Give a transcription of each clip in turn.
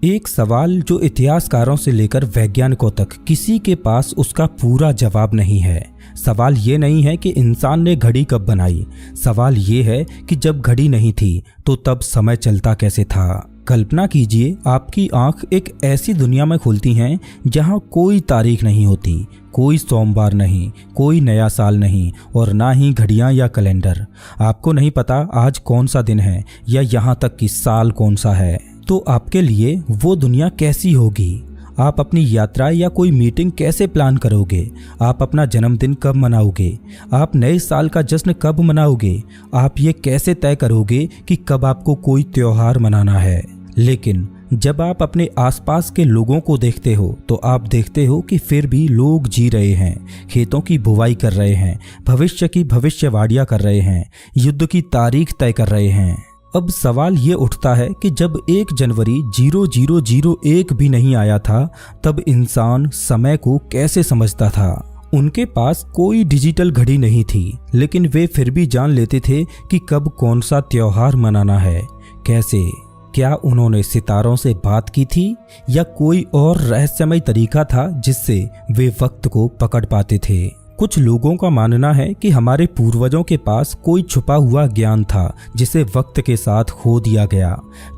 एक सवाल जो इतिहासकारों से लेकर वैज्ञानिकों तक किसी के पास उसका पूरा जवाब नहीं है। सवाल ये नहीं है कि इंसान ने घड़ी कब बनाई, सवाल ये है कि जब घड़ी नहीं थी तो तब समय चलता कैसे था। कल्पना कीजिए, आपकी आंख एक ऐसी दुनिया में खुलती हैं जहां कोई तारीख नहीं होती, कोई सोमवार नहीं, कोई नया साल नहीं और ना ही घड़ियां या कैलेंडर। आपको नहीं पता आज कौन सा दिन है या यहाँ तक कि साल कौन सा है। तो आपके लिए वो दुनिया कैसी होगी? आप अपनी यात्रा या कोई मीटिंग कैसे प्लान करोगे? आप अपना जन्मदिन कब मनाओगे? आप नए साल का जश्न कब मनाओगे? आप ये कैसे तय करोगे कि कब आपको कोई त्योहार मनाना है? लेकिन जब आप अपने आसपास के लोगों को देखते हो तो आप देखते हो कि फिर भी लोग जी रहे हैं, खेतों की बुवाई कर रहे हैं, भविष्य की भविष्यवाणियां कर रहे हैं, युद्ध की तारीख तय कर रहे हैं। अब सवाल ये उठता है कि जब 1 जनवरी 0001 भी नहीं आया था तब इंसान समय को कैसे समझता था? उनके पास कोई डिजिटल घड़ी नहीं थी, लेकिन वे फिर भी जान लेते थे कि कब कौन सा त्योहार मनाना है। कैसे? क्या उन्होंने सितारों से बात की थी या कोई और रहस्यमय तरीका था जिससे वे वक्त को पकड़ पाते थे? कुछ लोगों का मानना है कि हमारे पूर्वजों के पास कोई छुपा हुआ ज्ञान था जिसे वक्त के साथ खो दिया गया।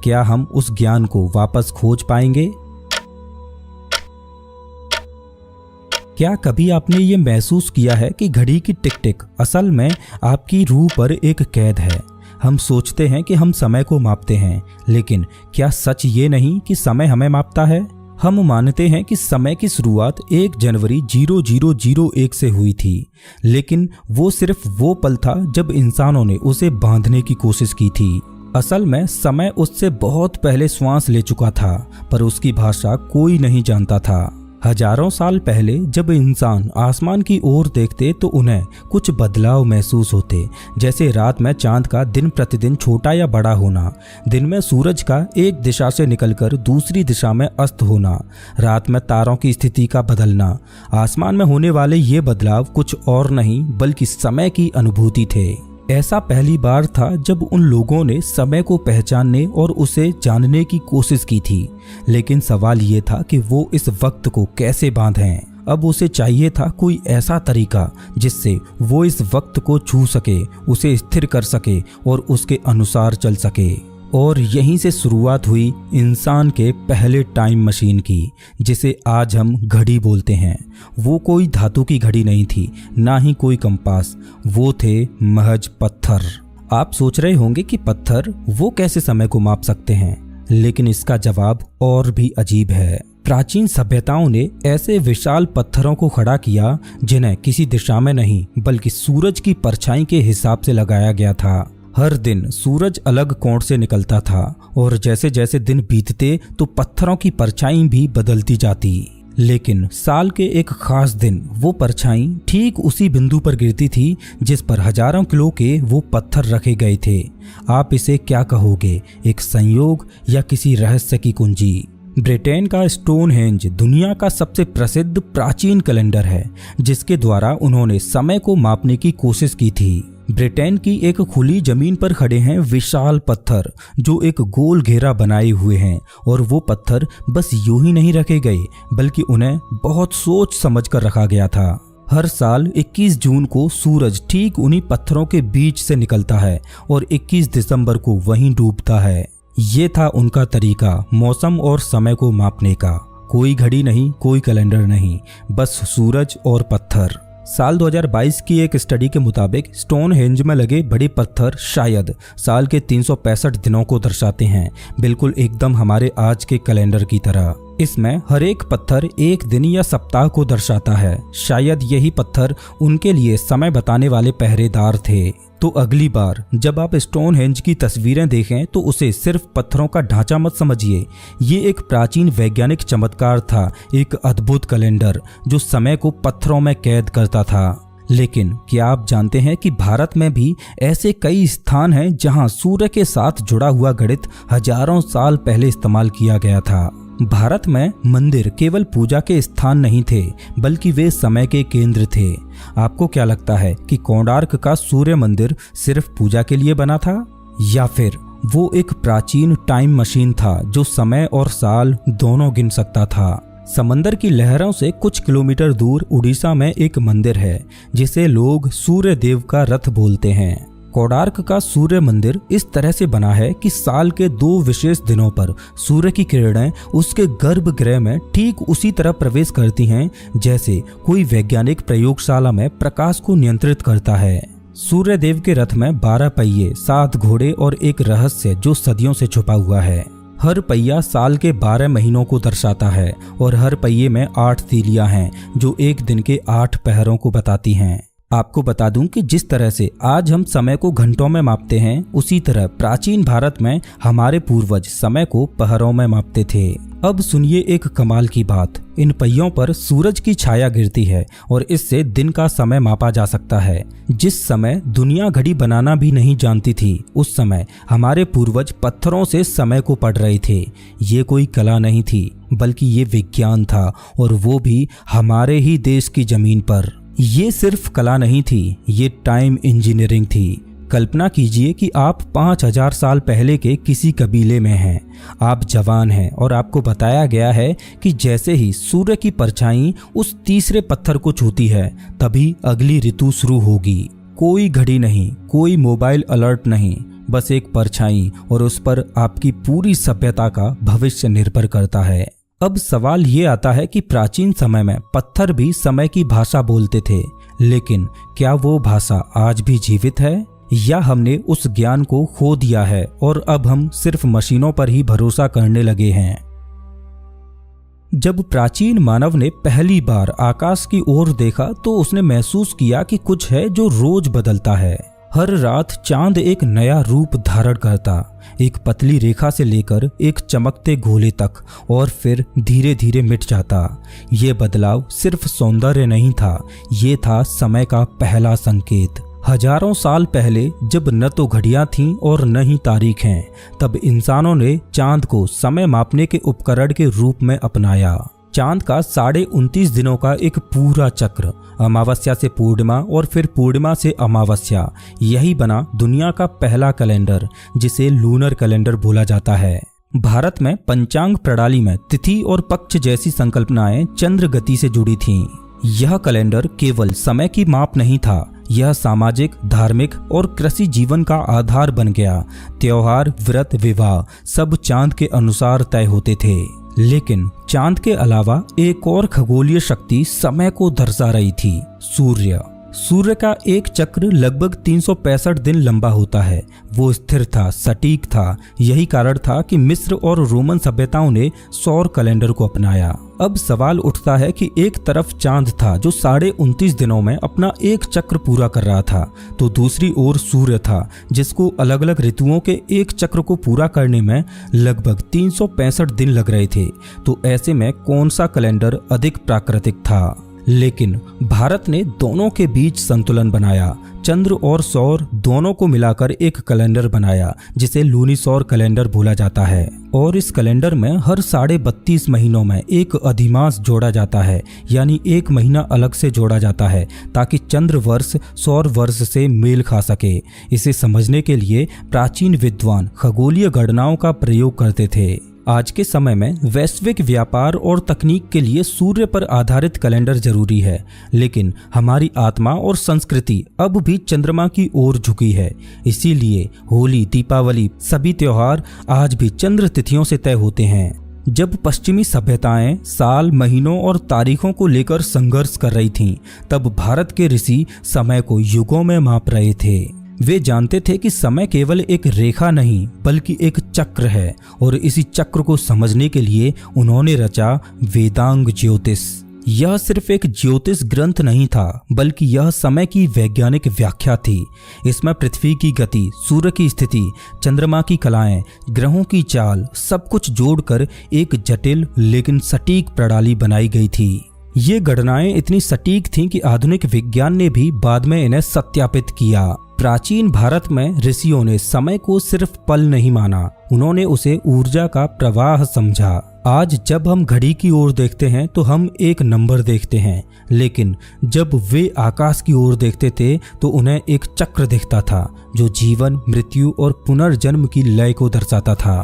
क्या हम उस ज्ञान को वापस खोज पाएंगे? क्या कभी आपने ये महसूस किया है कि घड़ी की टिक टिक असल में आपकी रूह पर एक कैद है? हम सोचते हैं कि हम समय को मापते हैं, लेकिन क्या सच ये नहीं कि समय हमें मापता है? हम मानते हैं कि समय की शुरुआत 1 जनवरी 0001 से हुई थी, लेकिन वो सिर्फ वो पल था जब इंसानों ने उसे बांधने की कोशिश की थी। असल में समय उससे बहुत पहले श्वास ले चुका था, पर उसकी भाषा कोई नहीं जानता था। हजारों साल पहले जब इंसान आसमान की ओर देखते तो उन्हें कुछ बदलाव महसूस होते, जैसे रात में चांद का दिन प्रतिदिन छोटा या बड़ा होना, दिन में सूरज का एक दिशा से निकलकर दूसरी दिशा में अस्त होना, रात में तारों की स्थिति का बदलना। आसमान में होने वाले ये बदलाव कुछ और नहीं बल्कि समय की अनुभूति थे। ऐसा पहली बार था जब उन लोगों ने समय को पहचानने और उसे जानने की कोशिश की थी, लेकिन सवाल ये था कि वो इस वक्त को कैसे बांधें। अब उसे चाहिए था कोई ऐसा तरीका जिससे वो इस वक्त को छू सके, उसे स्थिर कर सके और उसके अनुसार चल सके। और यहीं से शुरुआत हुई इंसान के पहले टाइम मशीन की, जिसे आज हम घड़ी बोलते हैं। वो कोई धातु की घड़ी नहीं थी, ना ही कोई कंपास, वो थे महज पत्थर। आप सोच रहे होंगे कि पत्थर वो कैसे समय को माप सकते हैं, लेकिन इसका जवाब और भी अजीब है। प्राचीन सभ्यताओं ने ऐसे विशाल पत्थरों को खड़ा किया जिन्हें किसी दिशा में नहीं बल्कि सूरज की परछाई के हिसाब से लगाया गया था। हर दिन सूरज अलग कोण से निकलता था और जैसे जैसे दिन बीतते तो पत्थरों की परछाई भी बदलती जाती। लेकिन साल के एक खास दिन वो परछाई ठीक उसी बिंदु पर गिरती थी जिस पर हजारों किलो के वो पत्थर रखे गए थे। आप इसे क्या कहोगे, एक संयोग या किसी रहस्य की कुंजी? ब्रिटेन का स्टोनहेंज दुनिया का सबसे प्रसिद्ध प्राचीन कैलेंडर है जिसके द्वारा उन्होंने समय को मापने की कोशिश की थी। ब्रिटेन की एक खुली जमीन पर खड़े हैं विशाल पत्थर जो एक गोल घेरा बनाए हुए हैं, और वो पत्थर बस यूं ही नहीं रखे गए बल्कि उन्हें बहुत सोच समझ कर रखा गया था। हर साल 21 जून को सूरज ठीक उन्हीं पत्थरों के बीच से निकलता है और 21 दिसंबर को वहीं डूबता है। ये था उनका तरीका मौसम और समय को मापने का। कोई घड़ी नहीं, कोई कैलेंडर नहीं, बस सूरज और पत्थर। साल 2022 की एक स्टडी के मुताबिक स्टोनहेंज में लगे बड़े पत्थर शायद साल के 365 दिनों को दर्शाते हैं, बिल्कुल एकदम हमारे आज के कैलेंडर की तरह। इसमें हर एक पत्थर एक दिन या सप्ताह को दर्शाता है। शायद यही पत्थर उनके लिए समय बताने वाले पहरेदार थे। तो अगली बार जब आप स्टोनहेंज की तस्वीरें देखें तो उसे सिर्फ पत्थरों का ढांचा मत समझिए। ये एक प्राचीन वैज्ञानिक चमत्कार था, एक अद्भुत कैलेंडर जो समय को पत्थरों में कैद करता था। लेकिन क्या आप जानते हैं कि भारत में भी ऐसे कई स्थान हैं जहां सूर्य के साथ जुड़ा हुआ गणित हजारों साल पहले इस्तेमाल किया गया था। भारत में मंदिर केवल पूजा के स्थान नहीं थे बल्कि वे समय के केंद्र थे। आपको क्या लगता है कि कोणार्क का सूर्य मंदिर सिर्फ पूजा के लिए बना था, या फिर वो एक प्राचीन टाइम मशीन था जो समय और साल दोनों गिन सकता था। समंदर की लहरों से कुछ किलोमीटर दूर उड़ीसा में एक मंदिर है जिसे लोग सूर्य देव का रथ बोलते हैं। कोणार्क का सूर्य मंदिर इस तरह से बना है कि साल के 2 विशेष दिनों पर सूर्य की किरणें उसके गर्भगृह में ठीक उसी तरह प्रवेश करती हैं जैसे कोई वैज्ञानिक प्रयोगशाला में प्रकाश को नियंत्रित करता है। सूर्य देव के रथ में 12 पहिए, 7 घोड़े और एक रहस्य जो सदियों से छुपा हुआ है। हर पहिया साल के 12 महीनों को दर्शाता है और हर पहिए में 8 तीलियां हैं जो एक दिन के 8 पहरों को बताती हैं। आपको बता दूं कि जिस तरह से आज हम समय को घंटों में मापते हैं, उसी तरह प्राचीन भारत में हमारे पूर्वज समय को पहरों में मापते थे। अब सुनिए एक कमाल की बात, इन पहियों पर सूरज की छाया गिरती है और इससे दिन का समय मापा जा सकता है। जिस समय दुनिया घड़ी बनाना भी नहीं जानती थी, उस समय हमारे पूर्वज पत्थरों से समय को पढ़ रहे थे। ये कोई कला नहीं थी, बल्कि ये विज्ञान था, और वो भी हमारे ही देश की जमीन पर। ये सिर्फ कला नहीं थी, ये टाइम इंजीनियरिंग थी। कल्पना कीजिए कि आप 5000 साल पहले के किसी कबीले में हैं। आप जवान हैं और आपको बताया गया है कि जैसे ही सूर्य की परछाई उस तीसरे पत्थर को छूती है, तभी अगली ऋतु शुरू होगी। कोई घड़ी नहीं, कोई मोबाइल अलर्ट नहीं, बस एक परछाई, और उस पर आपकी पूरी सभ्यता का भविष्य निर्भर करता है। अब सवाल ये आता है कि प्राचीन समय में पत्थर भी समय की भाषा बोलते थे, लेकिन क्या वो भाषा आज भी जीवित है, या हमने उस ज्ञान को खो दिया है और अब हम सिर्फ मशीनों पर ही भरोसा करने लगे हैं। जब प्राचीन मानव ने पहली बार आकाश की ओर देखा तो उसने महसूस किया कि कुछ है जो रोज बदलता है। हर रात चांद एक नया रूप धारण करता, एक पतली रेखा से लेकर एक चमकते गोले तक, और फिर धीरे धीरे मिट जाता। ये बदलाव सिर्फ सौंदर्य नहीं था, ये था समय का पहला संकेत। हजारों साल पहले जब न तो घड़ियां थीं और न ही तारीख हैं, तब इंसानों ने चांद को समय मापने के उपकरण के रूप में अपनाया। चांद का 29.5 दिनों का एक पूरा चक्र, अमावस्या से पूर्णिमा और फिर पूर्णिमा से अमावस्या, यही बना दुनिया का पहला कैलेंडर, जिसे लूनर कैलेंडर बोला जाता है। भारत में पंचांग प्रणाली में तिथि और पक्ष जैसी संकल्पनाएं चंद्र गति से जुड़ी थीं। यह कैलेंडर केवल समय की माप नहीं था, यह सामाजिक, धार्मिक और कृषि जीवन का आधार बन गया। त्योहार, व्रत, विवाह सब चांद के अनुसार तय होते थे। लेकिन चांद के अलावा एक और खगोलीय शक्ति समय को दर्शा रही थी, सूर्य। सूर्य का एक चक्र लगभग 365 दिन लंबा होता है। वो स्थिर था, सटीक था। यही कारण था कि मिस्र और रोमन सभ्यताओं ने सौर कैलेंडर को अपनाया। अब सवाल उठता है कि एक तरफ चांद था जो 29.5 दिनों में अपना एक चक्र पूरा कर रहा था, तो दूसरी ओर सूर्य था जिसको अलग अलग ऋतुओं के एक चक्र को पूरा करने में लगभग 365 दिन लग रहे थे। तो ऐसे में कौन सा कैलेंडर अधिक प्राकृतिक था? लेकिन भारत ने दोनों के बीच संतुलन बनाया। चंद्र और सौर दोनों को मिलाकर एक कैलेंडर बनाया जिसे लूनीसौर कैलेंडर बोला जाता है। और इस कैलेंडर में हर 32.5 महीनों में एक अधिमास जोड़ा जाता है, यानी एक महीना अलग से जोड़ा जाता है ताकि चंद्र वर्ष सौर वर्ष से मेल खा सके। इसे समझने के लिए प्राचीन विद्वान खगोलीय गणनाओं का प्रयोग करते थे। आज के समय में वैश्विक व्यापार और तकनीक के लिए सूर्य पर आधारित कैलेंडर जरूरी है, लेकिन हमारी आत्मा और संस्कृति अब भी चंद्रमा की ओर झुकी है। इसीलिए होली, दीपावली, सभी त्योहार आज भी चंद्र तिथियों से तय होते हैं। जब पश्चिमी सभ्यताएं साल, महीनों और तारीखों को लेकर संघर्ष कर रही थीं, तब भारत के ऋषि समय को युगों में माप रहे थे। वे जानते थे कि समय केवल एक रेखा नहीं बल्कि एक चक्र है, और इसी चक्र को समझने के लिए उन्होंने रचा वेदांग ज्योतिष। यह सिर्फ एक ज्योतिष ग्रंथ नहीं था, बल्कि यह समय की वैज्ञानिक व्याख्या थी। इसमें पृथ्वी की गति, सूर्य की स्थिति, चंद्रमा की कलाएं, ग्रहों की चाल, सब कुछ जोड़कर एक जटिल लेकिन सटीक प्रणाली बनाई गई थी। ये गणनाएं इतनी सटीक थीं कि आधुनिक विज्ञान ने भी बाद में इन्हें सत्यापित किया। प्राचीन भारत में ऋषियों ने समय को सिर्फ पल नहीं माना, उन्होंने उसे ऊर्जा का प्रवाह समझा। आज जब हम घड़ी की ओर देखते हैं तो हम एक नंबर देखते हैं, लेकिन जब वे आकाश की ओर देखते थे तो उन्हें एक चक्र दिखता था जो जीवन, मृत्यु और पुनर्जन्म की लय को दर्शाता था।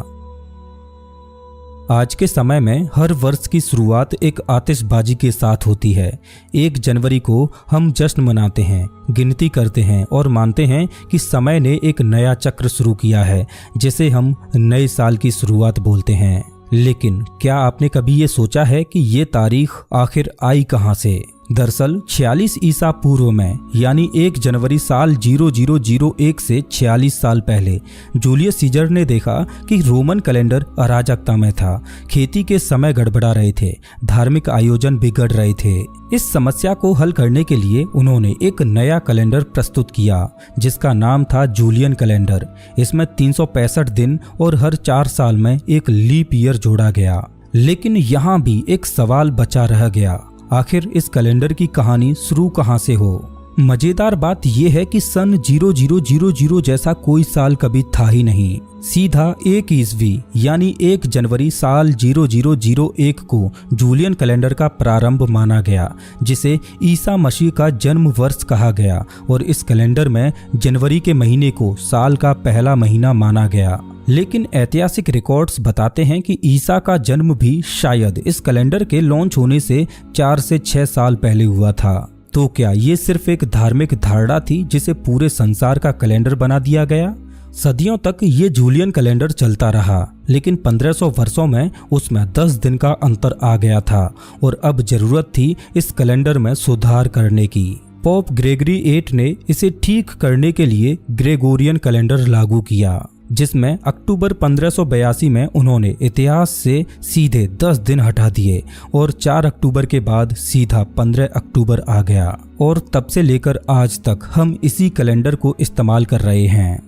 आज के समय में हर वर्ष की शुरुआत एक आतिशबाजी के साथ होती है। 1 जनवरी को हम जश्न मनाते हैं, गिनती करते हैं और मानते हैं कि समय ने एक नया चक्र शुरू किया है, जिसे हम नए साल की शुरुआत बोलते हैं। लेकिन क्या आपने कभी ये सोचा है कि ये तारीख आखिर आई कहाँ से? दरअसल 46 ईसा पूर्व में यानी 1 जनवरी साल 0001 से 46 साल पहले जूलियस सीजर ने देखा कि रोमन कैलेंडर अराजकता में था। खेती के समय गड़बड़ा रहे थे, धार्मिक आयोजन बिगड़ रहे थे। इस समस्या को हल करने के लिए उन्होंने एक नया कैलेंडर प्रस्तुत किया जिसका नाम था जूलियन कैलेंडर। इसमें 365 दिन और हर 4 साल में एक लीप ईयर जोड़ा गया। लेकिन यहाँ भी एक सवाल बचा रह गया, आखिर इस कैलेंडर की कहानी शुरू कहाँ से हो? मजेदार बात यह है कि सन 0000 जैसा कोई साल कभी था ही नहीं। सीधा 1 ईस्वी यानी 1 जनवरी साल 0001 को जूलियन कैलेंडर का प्रारंभ माना गया, जिसे ईसा मसीह का जन्म वर्ष कहा गया। और इस कैलेंडर में जनवरी के महीने को साल का पहला महीना माना गया। लेकिन ऐतिहासिक रिकॉर्ड्स बताते हैं कि ईसा का जन्म भी शायद इस कैलेंडर के लॉन्च होने से 4 से 6 साल पहले हुआ था। तो क्या ये सिर्फ एक धार्मिक धारणा थी जिसे पूरे संसार का कैलेंडर बना दिया गया? सदियों तक ये जूलियन कैलेंडर चलता रहा, लेकिन 1500 वर्षों में उसमें 10 दिन का अंतर आ गया था और अब जरूरत थी इस कैलेंडर में सुधार करने की। पोप ग्रेगरी 8 ने इसे ठीक करने के लिए ग्रेगोरियन कैलेंडर लागू किया, जिसमें अक्टूबर 1582 में उन्होंने इतिहास से सीधे 10 दिन हटा दिए और 4 अक्टूबर के बाद सीधा 15 अक्टूबर आ गया। और तब से लेकर आज तक हम इसी कैलेंडर को इस्तेमाल कर रहे हैं।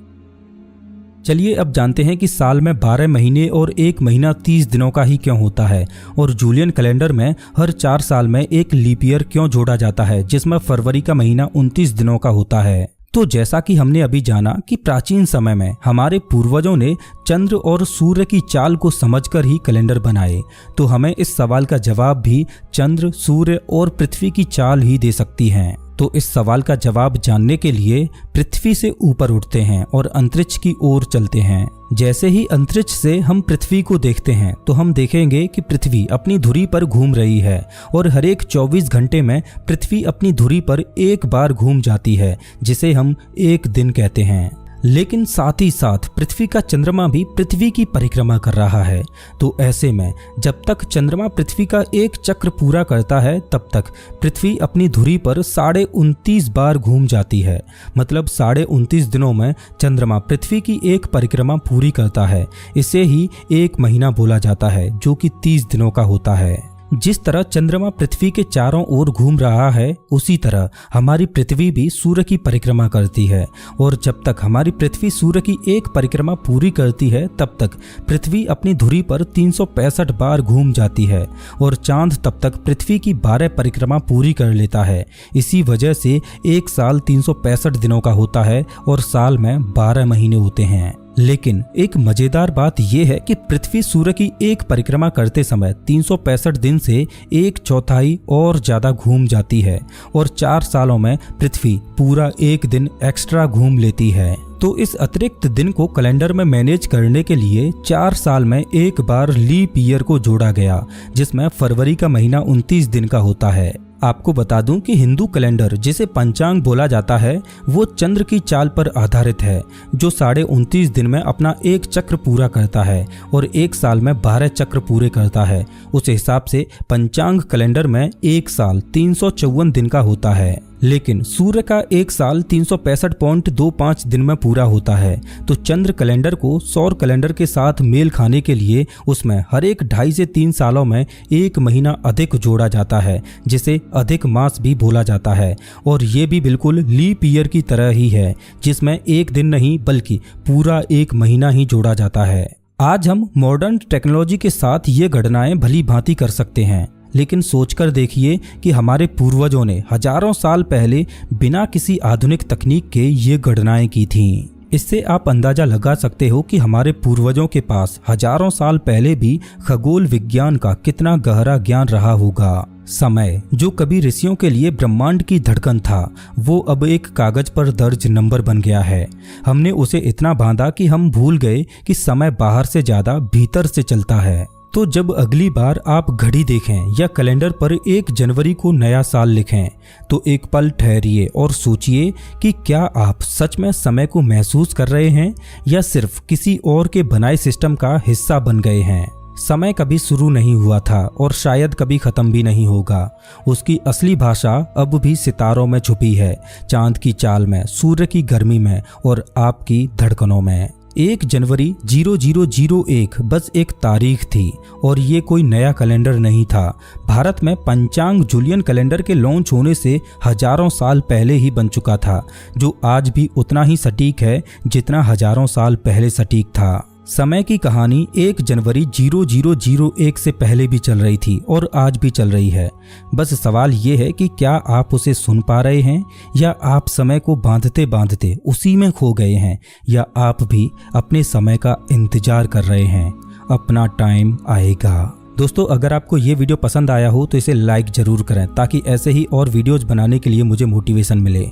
चलिए अब जानते हैं कि साल में 12 महीने और 1 महीना 30 दिनों का ही क्यों होता है, और जूलियन कैलेंडर में हर 4 साल में एक लीप ईयर क्यों जोड़ा जाता है, जिसमें फरवरी का महीना 29 दिनों का होता है। तो जैसा कि हमने अभी जाना कि प्राचीन समय में हमारे पूर्वजों ने चंद्र और सूर्य की चाल को समझकर ही कैलेंडर बनाए, तो हमें इस सवाल का जवाब भी चंद्र, सूर्य और पृथ्वी की चाल ही दे सकती हैं। तो इस सवाल का जवाब जानने के लिए पृथ्वी से ऊपर उठते हैं और अंतरिक्ष की ओर चलते हैं। जैसे ही अंतरिक्ष से हम पृथ्वी को देखते हैं तो हम देखेंगे कि पृथ्वी अपनी धुरी पर घूम रही है और हर एक 24 घंटे में पृथ्वी अपनी धुरी पर एक बार घूम जाती है, जिसे हम एक दिन कहते हैं। लेकिन साथ ही साथ पृथ्वी का चंद्रमा भी पृथ्वी की परिक्रमा कर रहा है। तो ऐसे में जब तक चंद्रमा पृथ्वी का एक चक्र पूरा करता है तब तक पृथ्वी अपनी धुरी पर 29.5 बार घूम जाती है। मतलब 29.5 दिनों में चंद्रमा पृथ्वी की एक परिक्रमा पूरी करता है। इसे ही एक महीना बोला जाता है, जो कि 30 दिनों का होता है। जिस तरह चंद्रमा पृथ्वी के चारों ओर घूम रहा है, उसी तरह हमारी पृथ्वी भी सूर्य की परिक्रमा करती है। और जब तक हमारी पृथ्वी सूर्य की एक परिक्रमा पूरी करती है तब तक पृथ्वी अपनी धुरी पर 365 बार घूम जाती है और चांद तब तक पृथ्वी की 12 परिक्रमा पूरी कर लेता है। इसी वजह से एक साल 365 दिनों का होता है और साल में 12 महीने होते हैं। लेकिन एक मजेदार बात यह है कि पृथ्वी सूर्य की एक परिक्रमा करते समय 365 दिन से 1/4 और ज्यादा घूम जाती है और 4 सालों में पृथ्वी पूरा एक दिन एक्स्ट्रा घूम लेती है। तो इस अतिरिक्त दिन को कैलेंडर में मैनेज करने के लिए 4 साल में एक बार लीप ईयर को जोड़ा गया, जिसमें फरवरी का महीना 29 दिन का होता है। आपको बता दूं कि हिंदू कैलेंडर, जिसे पंचांग बोला जाता है, वो चंद्र की चाल पर आधारित है, जो 29.5 दिन में अपना एक चक्र पूरा करता है और एक साल में 12 चक्र पूरे करता है। उस हिसाब से पंचांग कैलेंडर में एक साल 354 दिन का होता है। लेकिन सूर्य का एक साल 365.25 दिन में पूरा होता है। तो चंद्र कैलेंडर को सौर कैलेंडर के साथ मेल खाने के लिए उसमें हर एक 2.5 से 3 सालों में एक महीना अधिक जोड़ा जाता है, जिसे अधिक मास भी बोला जाता है। और ये भी बिल्कुल लीप ईयर की तरह ही है, जिसमें एक दिन नहीं बल्कि पूरा एक महीना ही जोड़ा जाता है। आज हम मॉडर्न टेक्नोलॉजी के साथ ये गणनाएं भली भांति कर सकते हैं, लेकिन सोचकर देखिए कि हमारे पूर्वजों ने हजारों साल पहले बिना किसी आधुनिक तकनीक के ये गणनाएं की थीं। इससे आप अंदाजा लगा सकते हो कि हमारे पूर्वजों के पास हजारों साल पहले भी खगोल विज्ञान का कितना गहरा ज्ञान रहा होगा। समय, जो कभी ऋषियों के लिए ब्रह्मांड की धड़कन था, वो अब एक कागज पर दर्ज नंबर बन गया है। हमने उसे इतना बांधा कि हम भूल गए कि समय बाहर से ज्यादा भीतर से चलता है। तो जब अगली बार आप घड़ी देखें या कैलेंडर पर 1 जनवरी को नया साल लिखें, तो एक पल ठहरिए और सोचिए कि क्या आप सच में समय को महसूस कर रहे हैं या सिर्फ किसी और के बनाए सिस्टम का हिस्सा बन गए हैं। समय कभी शुरू नहीं हुआ था और शायद कभी खत्म भी नहीं होगा। उसकी असली भाषा अब भी सितारों में छुपी है, चांद की चाल में, सूर्य की गर्मी में और आपकी धड़कनों में। 1 जनवरी 0001 बस एक तारीख थी और ये कोई नया कैलेंडर नहीं था। भारत में पंचांग जूलियन कैलेंडर के लॉन्च होने से हजारों साल पहले ही बन चुका था, जो आज भी उतना ही सटीक है जितना हजारों साल पहले सटीक था। समय की कहानी 1 जनवरी 0001 से पहले भी चल रही थी और आज भी चल रही है। बस सवाल ये है कि क्या आप उसे सुन पा रहे हैं या आप समय को बांधते बांधते उसी में खो गए हैं, या आप भी अपने समय का इंतजार कर रहे हैं। अपना टाइम आएगा। दोस्तों, अगर आपको ये वीडियो पसंद आया हो तो इसे लाइक जरूर करें ताकि ऐसे ही और वीडियोज बनाने के लिए मुझे मोटिवेशन मिले।